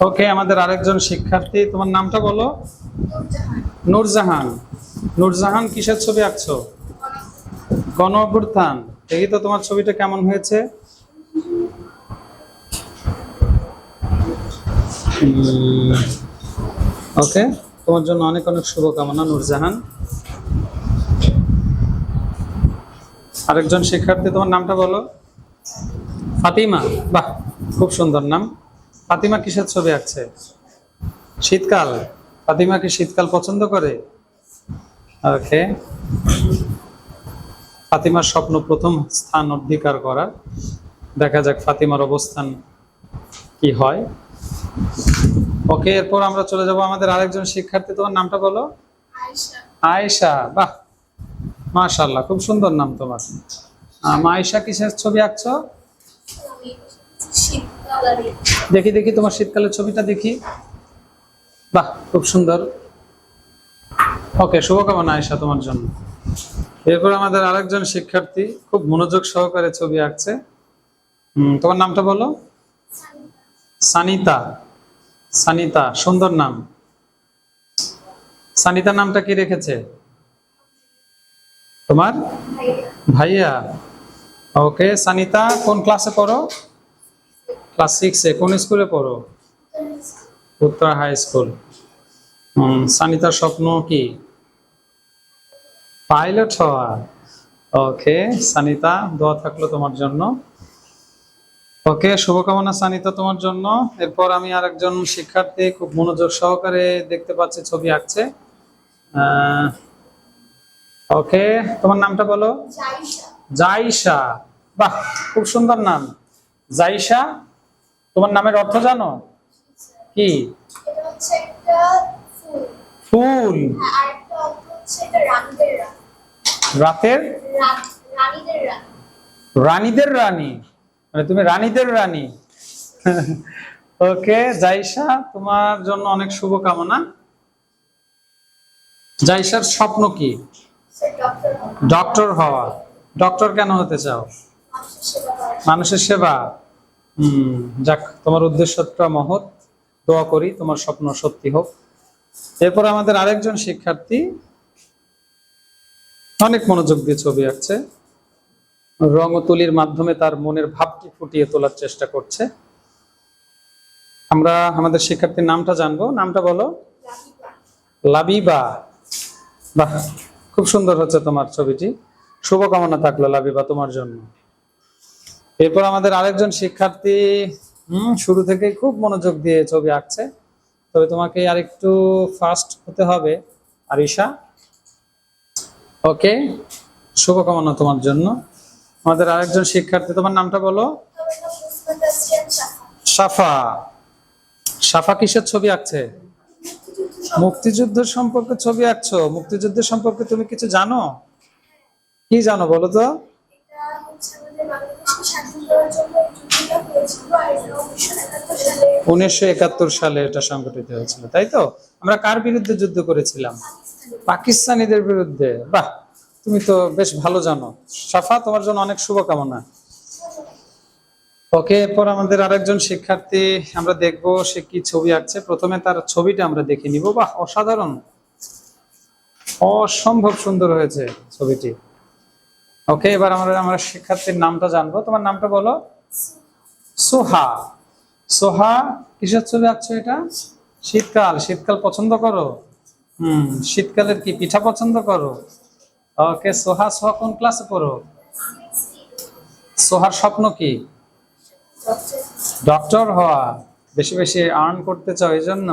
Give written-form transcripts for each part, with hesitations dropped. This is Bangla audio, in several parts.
ওকে, আমাদের আরেকজন শিক্ষার্থী, তোমার নামটা বলো। নূরজাহান। নূরজাহান কিসের ছবি আঁকছো? গণ অভ্যুত্থান। দেখি তো তোমার ছবিটা কেমন হয়েছে। ওকে, তোমার জন্য অনেক অনেক শুভকামনা নূরজাহান। আরেকজন শিক্ষার্থী, তোমার নামটা বলো। ফাতিমা। বাহ, খুব সুন্দর নাম। ফাতিমা কিসের ছবি আঁকছে? শীতকাল। ফাতিমা কি শীতকাল পছন্দ করে? ওকে, ফাতিমার স্বপ্ন প্রথম স্থান অধিকার করা। দেখা যাক ফাতিমার অবস্থান কি হয়। ওকে, এরপর আমরা চলে যাব আমাদের আরেকজন শিক্ষার্থী, তোমার নামটা বলো। আয়েশা। বাহ, মাশাআল্লাহ, খুব সুন্দর নাম তোমার। আয়েশা কিসের ছবি আঁকছো? দেখি দেখি তোমার শীতকালের ছবিটা দেখি। বাহ, খুব সুন্দর। ওকে, শুভকামনা আয়েশা তোমার জন্য। এরপর আমাদের আরেকজন শিক্ষার্থী খুব মনোযোগ সহকারে ছবি আঁকছে। তোমার নামটা বলো। সানিতা। সানিতা, সুন্দর নাম। সানিতা নামটা কি রেখেছে তোমার? ভাইয়া। ওকে, সানিতা কোন ক্লাসে পড়ো? ক্লাস 6-এ। কোন স্কুলে পড়ো? Uttara high school. সানিতার স্বপ্ন কি? পাইলট হওয়া। ওকে সানিতা, দোয়া থাকলো তোমার জন্য। ওকে, শুভকামনা সানিতা তোমার জন্য। এরপর আমি আরেকজন শিক্ষার্থী খুব মনোযোগ সহকারে দেখতে পাচ্ছি ছবি আঁকছে। ওকে, তোমার নামটা বলো। জাইশা। বাহ, খুব সুন্দর নাম জাইশা। তোমার নামের অর্থ জানো কি? ফুল। রাতের রানীদের রানী, মানে তুমি রানীদের রানী। ওকে জাইশা, তোমার জন্য অনেক শুভকামনা। জাইশার স্বপ্ন কি? ডক্টর হওয়া। ডক্টর কেন হতে চাও? মানুষের সেবা। যাক, তোমার উদ্দেশ্যটা মহৎ। দোয়া করি তোমার স্বপ্ন সত্যি হোক। এরপর আমাদের আরেকজন শিক্ষার্থী অনেক মনোযোগ দিয়ে ছবি আঁকছে। রং ও তুলির মাধ্যমে তার মনের ভাবটি ফুটিয়ে তোলার চেষ্টা করছে। আমরা আমাদের শিক্ষার্থীর নামটা জানবো। নামটা বলো। লাবিবা। বাহ, খুব সুন্দর হচ্ছে তোমার ছবিটি। শুভকামনা থাকলো লাবিবা তোমার জন্য। এরপর আমাদের আরেকজন শিক্ষার্থী শুরু থেকে খুব মনোযোগ দিয়ে ছবি আঁকছে, তবে তোমাকে আরেকটু ফাস্ট হতে হবে আরিশা। ওকে, শুভকামনা তোমার জন্য। আমাদের আরেকজন শিক্ষার্থী, তোমার নামটা বলো। সাফা। সাফা কিসের ছবি আঁকছে? মুক্তিযুদ্ধের সম্পর্কে ছবি আঁকছো। মুক্তিযুদ্ধের সম্পর্কে তুমি কিছু জানো? কি জানো বলো তো? 1971 সালে এটা সংগঠিত হয়েছিল, তাই তো? আমরা কার বিরুদ্ধে যুদ্ধ করেছিলাম? পাকিস্তানিদের বিরুদ্ধে। বাহ, তুমি তো বেশ ভালো জানো। সাফা, তোমার জন্য অনেক শুভকামনা। ওকে, এরপর আমাদের আরেকজন শিক্ষার্থী আমরা দেখবো সে কি ছবি আঁকছে। প্রথমে তার ছবিটা আমরা দেখে নিব। বাহ, অসাধারণ, অসম্ভব সুন্দর হয়েছে ছবিটি। ওকে, এবার আমরা শিক্ষার্থীর নামটা জানবো। তোমার নামটা বলো। সোহা। সোহা কিসের ছবি আঁকছো এটা? শীতকাল। শীতকাল পছন্দ করো? শীতকালের কি পিঠা পছন্দ করো? ওকে সোহা, সোহা কোন ক্লাসে পড়ো? সোহার স্বপ্ন কি? ডক্টর হওয়া। বেশি বেশি আর্ন করতে চাও এই জন্য?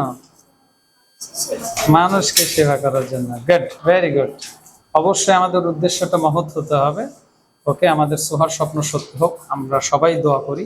মানুষকে সেবা করার জন্য। Good, very good. অবশ্যই আমাদের উদ্দেশ্যটা মহৎ হতে হবে। ওকে, আমাদের সোহার স্বপ্ন সত্যি হোক, আমরা সবাই দোয়া করি।